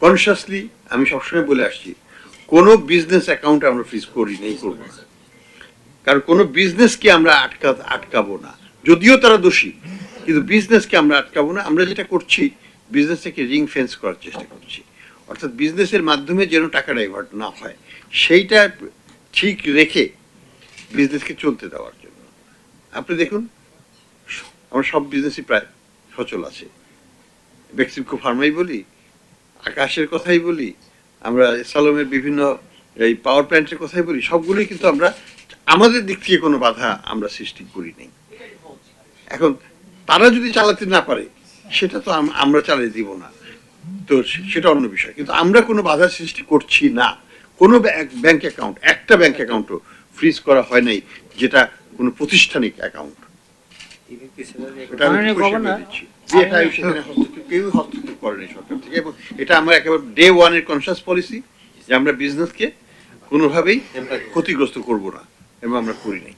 Consciously আমি সবসময় বলে আসছি, কোনো বিজনেস অ্যাকাউন্ট আমরা ফ্রিজ করি নেই, করবো না। কারণ কোনো বিজনেসকে আমরা আটকাবো না, যদিও তারা দোষী, কিন্তু বিজনেসকে আমরা আটকাবো না। আমরা যেটা করছি, বিজনেসটাকে রিং ফেন্স করার চেষ্টা করছি, অর্থাৎ বিজনেসের মাধ্যমে যেন টাকা ডাইভার্ট না হয় সেইটা ঠিক রেখে বিজনেসকে চলতে দেওয়ার জন্য। আপনি দেখুন, আমরা সব বিজনেসই প্রায় সচল আছে। বেক্সিমকো ফার্মাই বলি, আকাশের কথাই বলি, আমরা সালমের বিভিন্ন এই পাওয়ার প্ল্যান্টের কথাই বলি, সবগুলোই কিন্তু আমরা আমাদের দিক থেকে কোনো বাধা আমরা সৃষ্টি করি নাই। এখন তারা যদি চালাতে না পারে, সেটা তো আমরা চালিয়ে দিব না, তো সেটা অন্য বিষয়। কিন্তু আমরা কোনো বাধা সৃষ্টি করছি না। কোনো ব্যাংক অ্যাকাউন্ট, একটা ব্যাংক অ্যাকাউন্টও ফ্রিজ করা হয় নাই, যেটা কোনো প্রতিষ্ঠানিক অ্যাকাউন্ট। কেউ হস্তক্ষেপ করেনি সরকার থেকে, এবং এটা আমার একেবারে ডে ওয়ানের কনসিয়াস পলিসি যে আমরা বিজনেসকে কোনোভাবেই ক্ষতিগ্রস্ত করব না, এবং আমরা করি নাই।